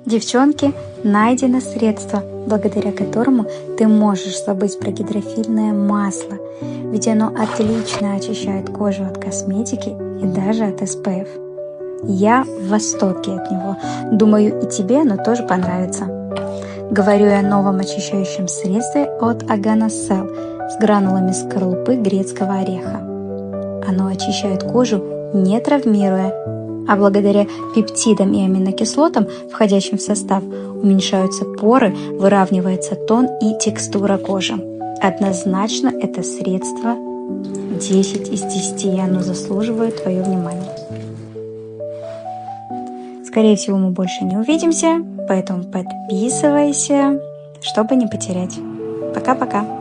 Девчонки, найдено средство, благодаря которому ты можешь забыть про гидрофильное масло, ведь оно отлично очищает кожу от косметики и даже от SPF. Я в восторге от него. Думаю, и тебе оно тоже понравится. Говорю я о новом очищающем средстве от Agana Cell с гранулами скорлупы грецкого ореха. Оно очищает кожу, не травмируя, а благодаря пептидам и аминокислотам, входящим в состав, уменьшаются поры, выравнивается тон и текстура кожи. Однозначно это средство 10 из 10, оно заслуживает твое внимание. Скорее всего, мы больше не увидимся, поэтому подписывайся, чтобы не потерять. Пока-пока!